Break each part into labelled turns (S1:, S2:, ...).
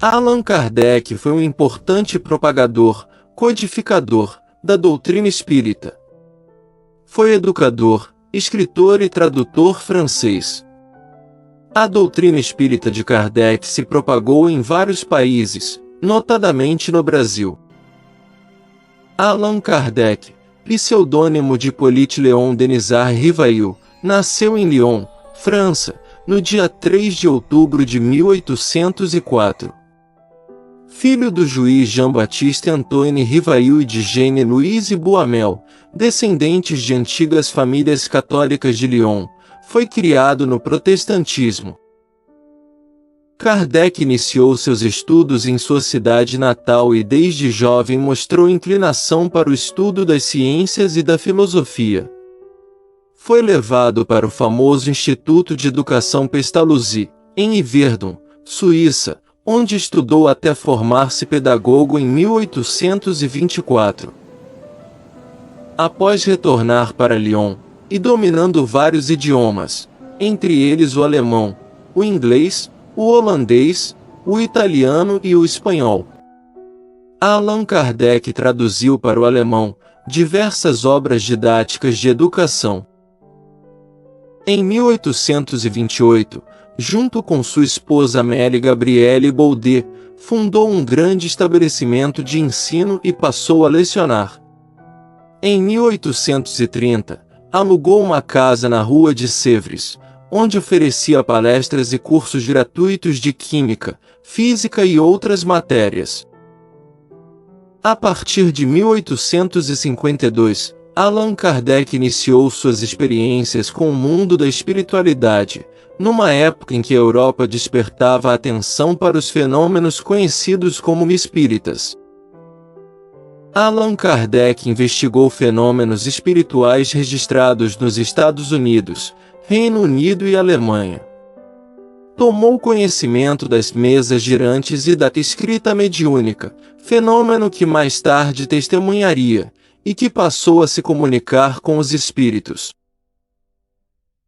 S1: Allan Kardec foi um importante propagador, codificador, da doutrina espírita. Foi educador, escritor e tradutor francês. A doutrina espírita de Kardec se propagou em vários países, notadamente no Brasil. Allan Kardec, pseudônimo de Hippolyte Léon Denisard Rivail, nasceu em Lyon, França, no dia 3 de outubro de 1804. Filho do juiz Jean-Baptiste Antoine Rivail e de Jeanne Louise Boamel, descendentes de antigas famílias católicas de Lyon, foi criado no protestantismo. Kardec iniciou seus estudos em sua cidade natal e desde jovem mostrou inclinação para o estudo das ciências e da filosofia. Foi levado para o famoso Instituto de Educação Pestalozzi, em Yverdon, Suíça, onde estudou até formar-se pedagogo em 1824. Após retornar para Lyon, e dominando vários idiomas, entre eles o alemão, o inglês, o holandês, o italiano e o espanhol, Allan Kardec traduziu para o alemão diversas obras didáticas de educação. Em 1828, junto com sua esposa Amélie Gabrielle Baudet, fundou um grande estabelecimento de ensino e passou a lecionar. Em 1830, alugou uma casa na rua de Sèvres, onde oferecia palestras e cursos gratuitos de química, física e outras matérias. A partir de 1852, Allan Kardec iniciou suas experiências com o mundo da espiritualidade, numa época em que a Europa despertava a atenção para os fenômenos conhecidos como espíritas. Allan Kardec investigou fenômenos espirituais registrados nos Estados Unidos, Reino Unido e Alemanha. Tomou conhecimento das mesas girantes e da escrita mediúnica, fenômeno que mais tarde testemunharia, e que passou a se comunicar com os espíritos.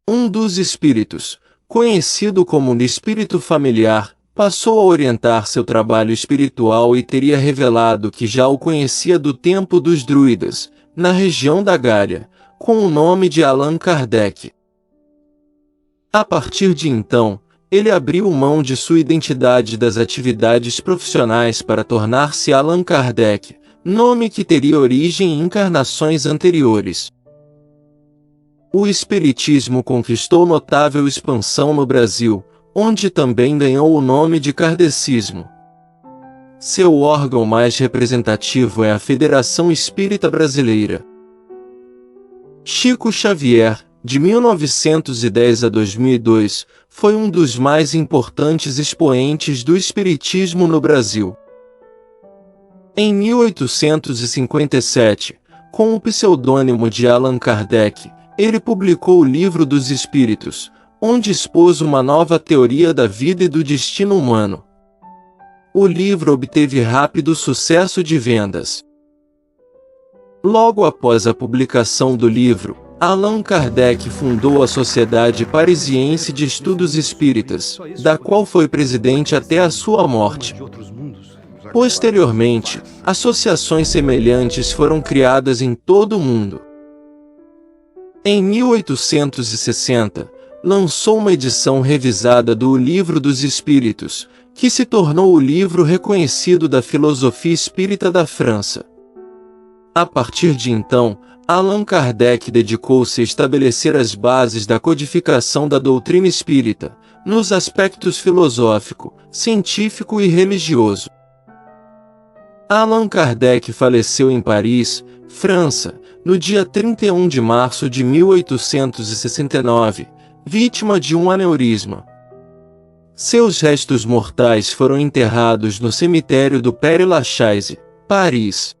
S1: Um dos espíritos, conhecido como espírito familiar, passou a orientar seu trabalho espiritual e teria revelado que já o conhecia do tempo dos druidas, na região da Gália, com o nome de Allan Kardec. A partir de então, ele abriu mão de sua identidade das atividades profissionais para tornar-se Allan Kardec, nome que teria origem em encarnações anteriores. O espiritismo conquistou notável expansão no Brasil, onde também ganhou o nome de kardecismo. Seu órgão mais representativo é a Federação Espírita Brasileira. Chico Xavier, de 1910 a 2002, foi um dos mais importantes expoentes do espiritismo no Brasil. Em 1857, com o pseudônimo de Allan Kardec, ele publicou o Livro dos Espíritos, onde expôs uma nova teoria da vida e do destino humano. O livro obteve rápido sucesso de vendas. Logo após a publicação do livro, Allan Kardec fundou a Sociedade Parisiense de Estudos Espíritas, da qual foi presidente até a sua morte. Posteriormente, associações semelhantes foram criadas em todo o mundo. Em 1860, lançou uma edição revisada do Livro dos Espíritos, que se tornou o livro reconhecido da filosofia espírita da França. A partir de então, Allan Kardec dedicou-se a estabelecer as bases da codificação da doutrina espírita, nos aspectos filosófico, científico e religioso. Allan Kardec faleceu em Paris, França, no dia 31 de março de 1869, vítima de um aneurisma. Seus restos mortais foram enterrados no cemitério do Père-Lachaise, Paris.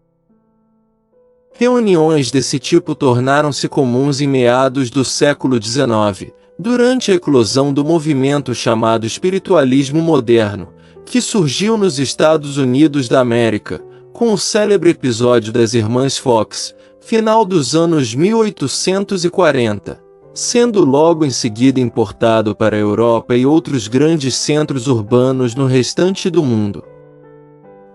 S1: Reuniões desse tipo tornaram-se comuns em meados do século XIX, durante a eclosão do movimento chamado espiritualismo moderno, que surgiu nos Estados Unidos da América, com o célebre episódio das Irmãs Fox, final dos anos 1840, sendo logo em seguida importado para a Europa e outros grandes centros urbanos no restante do mundo.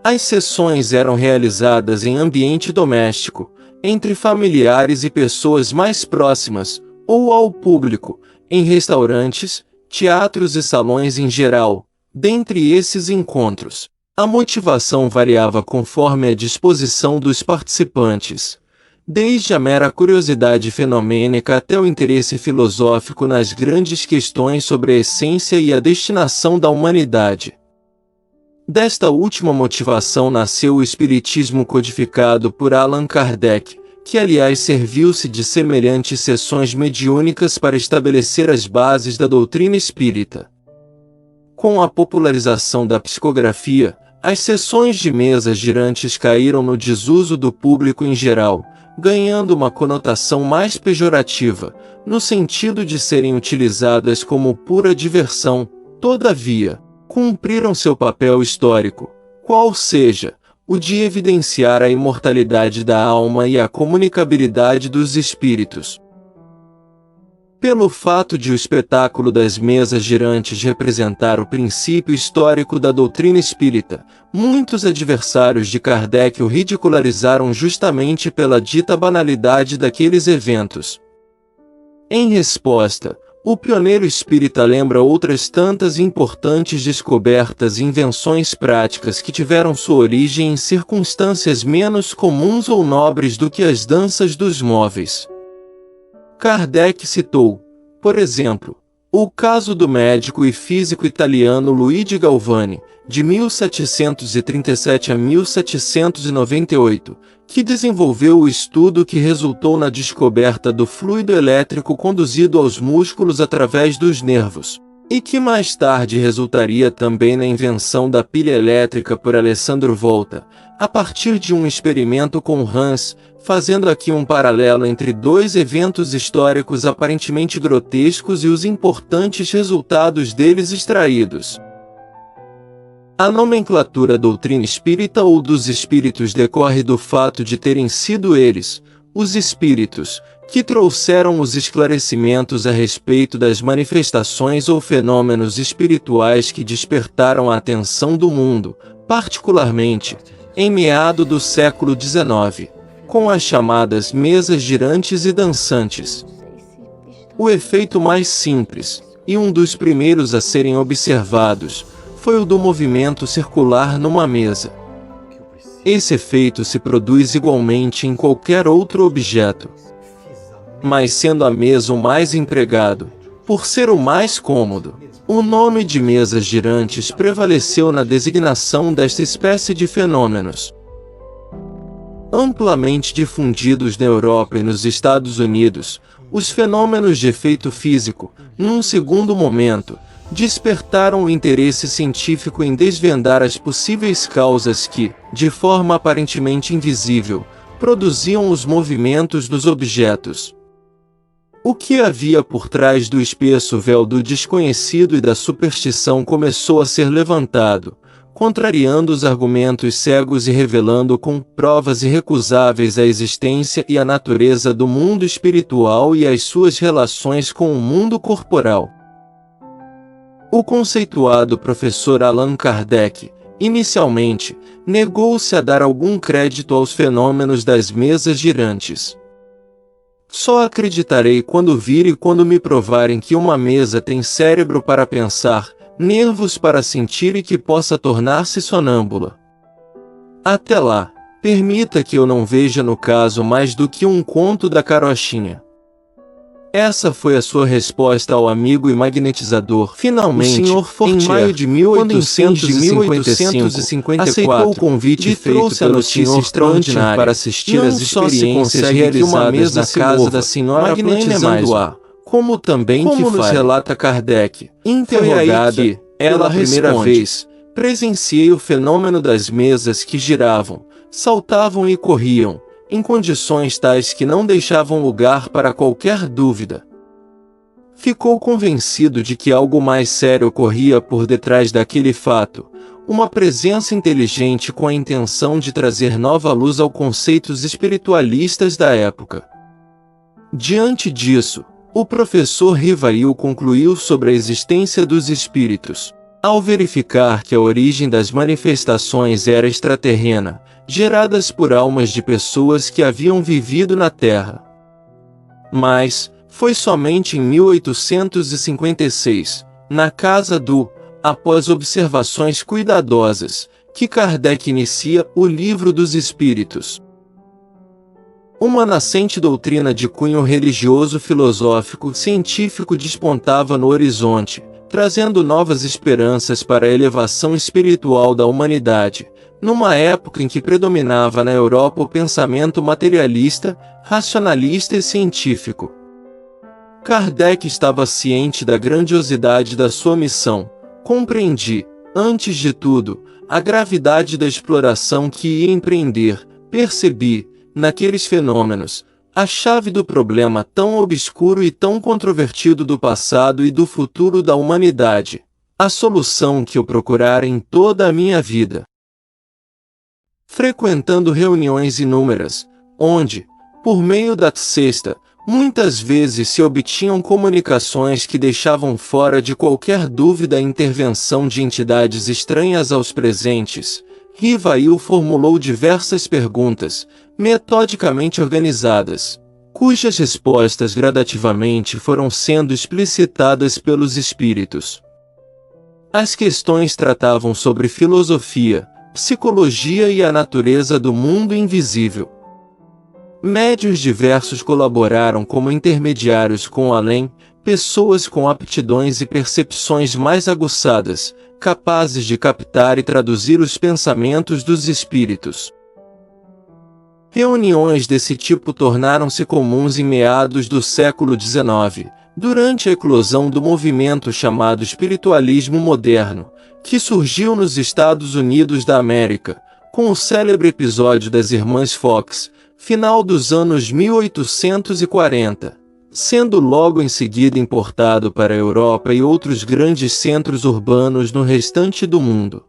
S1: As sessões eram realizadas em ambiente doméstico, entre familiares e pessoas mais próximas, ou ao público, em restaurantes, teatros e salões em geral. Dentre esses encontros, a motivação variava conforme a disposição dos participantes, desde a mera curiosidade fenomênica até o interesse filosófico nas grandes questões sobre a essência e a destinação da humanidade. Desta última motivação nasceu o espiritismo codificado por Allan Kardec, que aliás serviu-se de semelhantes sessões mediúnicas para estabelecer as bases da doutrina espírita. Com a popularização da psicografia, as sessões de mesas girantes caíram no desuso do público em geral, ganhando uma conotação mais pejorativa, no sentido de serem utilizadas como pura diversão. Todavia, cumpriram seu papel histórico, qual seja, o de evidenciar a imortalidade da alma e a comunicabilidade dos espíritos. Pelo fato de o espetáculo das mesas girantes representar o princípio histórico da doutrina espírita, muitos adversários de Kardec o ridicularizaram justamente pela dita banalidade daqueles eventos. Em resposta, o pioneiro espírita lembra outras tantas importantes descobertas e invenções práticas que tiveram sua origem em circunstâncias menos comuns ou nobres do que as danças dos móveis. Kardec citou, por exemplo, o caso do médico e físico italiano Luigi Galvani, de 1737 a 1798, que desenvolveu o estudo que resultou na descoberta do fluido elétrico conduzido aos músculos através dos nervos, e que mais tarde resultaria também na invenção da pilha elétrica por Alessandro Volta, a partir de um experimento com Hans, fazendo aqui um paralelo entre dois eventos históricos aparentemente grotescos e os importantes resultados deles extraídos. A nomenclatura doutrina espírita ou dos espíritos decorre do fato de terem sido eles, os espíritos, que trouxeram os esclarecimentos a respeito das manifestações ou fenômenos espirituais que despertaram a atenção do mundo, particularmente, em meado do século XIX, com as chamadas mesas girantes e dançantes. O efeito mais simples, e um dos primeiros a serem observados, foi o do movimento circular numa mesa. Esse efeito se produz igualmente em qualquer outro objeto. Mas sendo a mesa o mais empregado, por ser o mais cômodo, o nome de mesas girantes prevaleceu na designação desta espécie de fenômenos. Amplamente difundidos na Europa e nos Estados Unidos, os fenômenos de efeito físico, num segundo momento, despertaram o interesse científico em desvendar as possíveis causas que, de forma aparentemente invisível, produziam os movimentos dos objetos. O que havia por trás do espesso véu do desconhecido e da superstição começou a ser levantado, contrariando os argumentos cegos e revelando com provas irrecusáveis a existência e a natureza do mundo espiritual e as suas relações com o mundo corporal. O conceituado professor Allan Kardec, inicialmente, negou-se a dar algum crédito aos fenômenos das mesas girantes. Só acreditarei quando vir e quando me provarem que uma mesa tem cérebro para pensar, nervos para sentir e que possa tornar-se sonâmbula. Até lá, permita que eu não veja no caso mais do que um conto da carochinha. Essa foi a sua resposta ao amigo e magnetizador. Finalmente, o Sr. Fortier, em maio de 1855, aceitou o convite feito pelo Sr. Extraordinário para assistir às experiências realizadas na casa da Sra. magnetizando-a, como também que nos relata Kardec. Interrogada, que, pela primeira vez, presenciei o fenômeno das mesas que giravam, saltavam e corriam, em condições tais que não deixavam lugar para qualquer dúvida. Ficou convencido de que algo mais sério ocorria por detrás daquele fato, uma presença inteligente com a intenção de trazer nova luz aos conceitos espiritualistas da época. Diante disso, O professor Rivail concluiu sobre a existência dos espíritos. Ao verificar que a origem das manifestações era extraterrena, geradas por almas de pessoas que haviam vivido na Terra. Mas, foi somente em 1856, na casa do, após observações cuidadosas, que Kardec inicia o Livro dos Espíritos. Uma nascente doutrina de cunho religioso, filosófico, científico despontava no horizonte, trazendo novas esperanças para a elevação espiritual da humanidade, numa época em que predominava na Europa o pensamento materialista, racionalista e científico. Kardec estava ciente da grandiosidade da sua missão, compreendi, antes de tudo, a gravidade da exploração que ia empreender, percebi, naqueles fenômenos, a chave do problema tão obscuro e tão controvertido do passado e do futuro da humanidade, a solução que eu procurara em toda a minha vida. Frequentando reuniões inúmeras, onde, por meio da cesta, muitas vezes se obtinham comunicações que deixavam fora de qualquer dúvida a intervenção de entidades estranhas aos presentes, Rivail formulou diversas perguntas, metodicamente organizadas, cujas respostas gradativamente foram sendo explicitadas pelos espíritos. As questões tratavam sobre filosofia, psicologia e a natureza do mundo invisível. Médiuns diversos colaboraram como intermediários com o além, pessoas com aptidões e percepções mais aguçadas, capazes de captar e traduzir os pensamentos dos espíritos. Reuniões desse tipo tornaram-se comuns em meados do século XIX, durante a eclosão do movimento chamado espiritualismo moderno, que surgiu nos Estados Unidos da América, com o célebre episódio das Irmãs Fox, final dos anos 1840, sendo logo em seguida importado para a Europa e outros grandes centros urbanos no restante do mundo.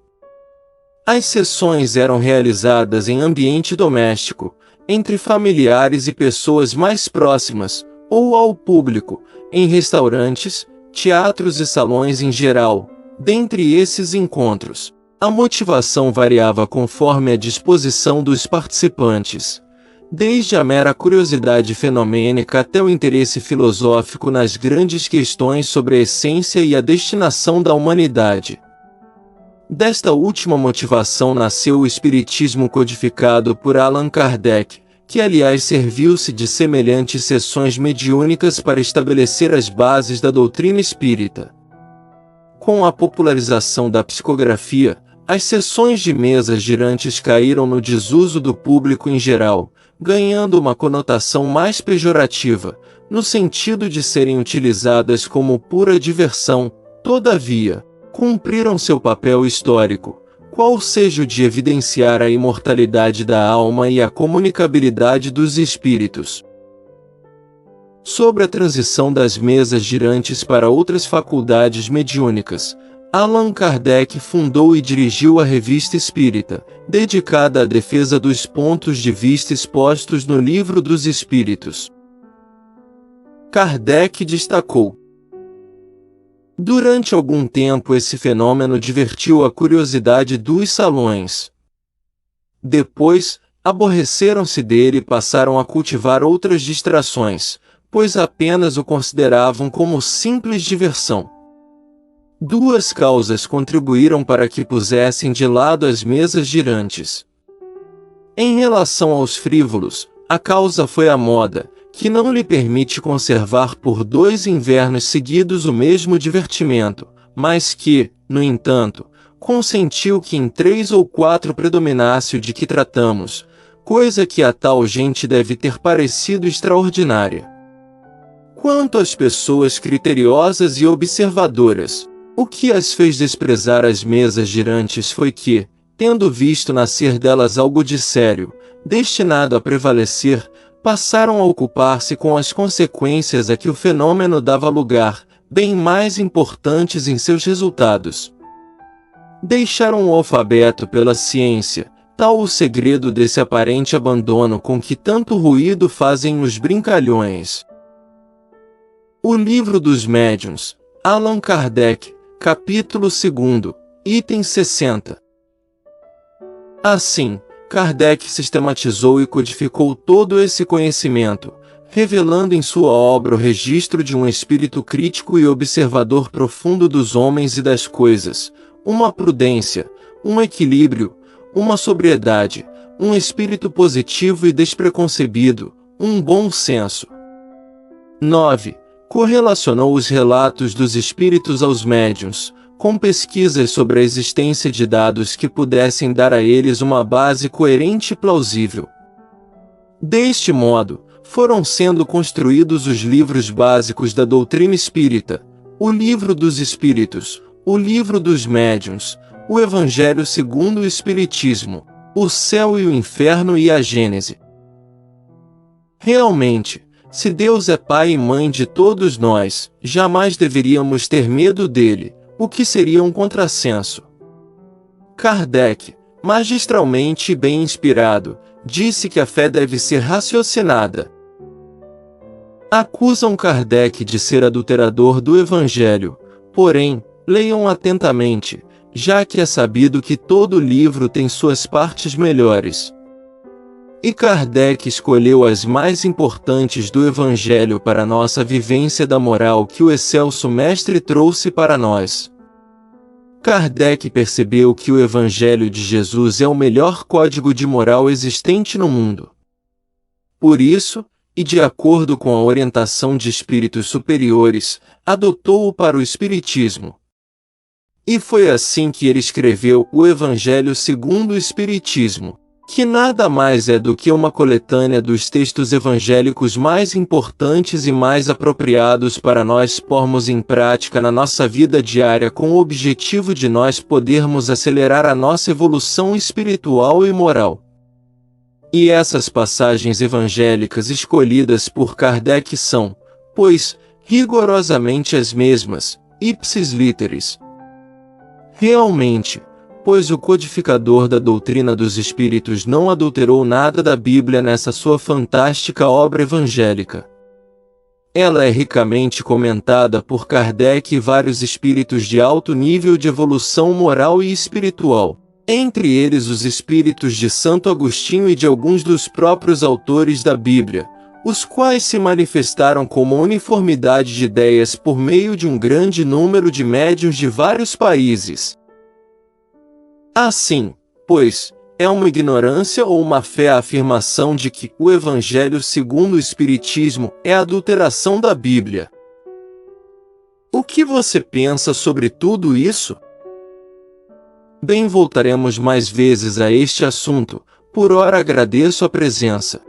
S1: As sessões eram realizadas em ambiente doméstico, entre familiares e pessoas mais próximas, ou ao público, em restaurantes, teatros e salões em geral. Dentre esses encontros, a motivação variava conforme a disposição dos participantes, desde a mera curiosidade fenomênica até o interesse filosófico nas grandes questões sobre a essência e a destinação da humanidade. Desta última motivação nasceu o espiritismo codificado por Allan Kardec, que aliás serviu-se de semelhantes sessões mediúnicas para estabelecer as bases da doutrina espírita. Com a popularização da psicografia, as sessões de mesas girantes caíram no desuso do público em geral, ganhando uma conotação mais pejorativa, no sentido de serem utilizadas como pura diversão. Todavia, cumpriram seu papel histórico, qual seja o de evidenciar a imortalidade da alma e a comunicabilidade dos espíritos. Sobre a transição das mesas girantes para outras faculdades mediúnicas, Allan Kardec fundou e dirigiu a Revista Espírita, dedicada à defesa dos pontos de vista expostos no Livro dos Espíritos. Kardec destacou: durante algum tempo esse fenômeno divertiu a curiosidade dos salões. Depois, aborreceram-se dele e passaram a cultivar outras distrações, pois apenas o consideravam como simples diversão. Duas causas contribuíram para que pusessem de lado as mesas girantes. Em relação aos frívolos, a causa foi a moda, que não lhe permite conservar por 2 invernos seguidos o mesmo divertimento, mas que, no entanto, consentiu que em 3 ou 4 predominasse o de que tratamos, coisa que a tal gente deve ter parecido extraordinária. Quanto às pessoas criteriosas e observadoras, o que as fez desprezar as mesas girantes foi que, tendo visto nascer delas algo de sério, destinado a prevalecer, passaram a ocupar-se com as consequências a que o fenômeno dava lugar, bem mais importantes em seus resultados. Deixaram o alfabeto pela ciência, tal o segredo desse aparente abandono com que tanto ruído fazem os brincalhões. O Livro dos Médiuns, Allan Kardec, capítulo 2, item 60. Assim, Kardec sistematizou e codificou todo esse conhecimento, revelando em sua obra o registro de um espírito crítico e observador profundo dos homens e das coisas, uma prudência, um equilíbrio, uma sobriedade, um espírito positivo e despreconcebido, um bom senso. 9. Correlacionou os relatos dos espíritos aos médiuns, com pesquisas sobre a existência de dados que pudessem dar a eles uma base coerente e plausível. Deste modo, foram sendo construídos os livros básicos da doutrina espírita, o Livro dos Espíritos, o Livro dos Médiuns, o Evangelho segundo o Espiritismo, o Céu e o Inferno e a Gênese. Realmente, se Deus é pai e mãe de todos nós, jamais deveríamos ter medo dele, o que seria um contrassenso. Kardec, magistralmente e bem inspirado, disse que a fé deve ser raciocinada. Acusam Kardec de ser adulterador do Evangelho, porém, leiam atentamente, já que é sabido que todo livro tem suas partes melhores. E Kardec escolheu as mais importantes do Evangelho para nossa vivência da moral que o excelso Mestre trouxe para nós. Kardec percebeu que o Evangelho de Jesus é o melhor código de moral existente no mundo. Por isso, e de acordo com a orientação de espíritos superiores, adotou-o para o Espiritismo. E foi assim que ele escreveu o Evangelho segundo o Espiritismo, que nada mais é do que uma coletânea dos textos evangélicos mais importantes e mais apropriados para nós pormos em prática na nossa vida diária com o objetivo de nós podermos acelerar a nossa evolução espiritual e moral. E essas passagens evangélicas escolhidas por Kardec são, pois, rigorosamente as mesmas, ipsis literis. Realmente, pois o codificador da doutrina dos espíritos não adulterou nada da Bíblia nessa sua fantástica obra evangélica. Ela é ricamente comentada por Kardec e vários espíritos de alto nível de evolução moral e espiritual, entre eles os espíritos de Santo Agostinho e de alguns dos próprios autores da Bíblia, os quais se manifestaram como uniformidade de ideias por meio de um grande número de médiuns de vários países. Assim, pois, é uma ignorância ou uma fé a afirmação de que o Evangelho segundo o Espiritismo é a adulteração da Bíblia. O que você pensa sobre tudo isso? Bem, voltaremos mais vezes a este assunto, por ora agradeço a presença.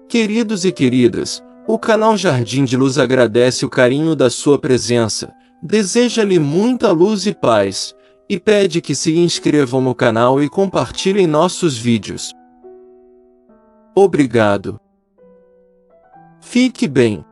S1: Queridos e queridas, o canal Jardim de Luz agradece o carinho da sua presença, deseja-lhe muita luz e paz, e pede que se inscrevam no canal e compartilhem nossos vídeos. Obrigado. Fique bem.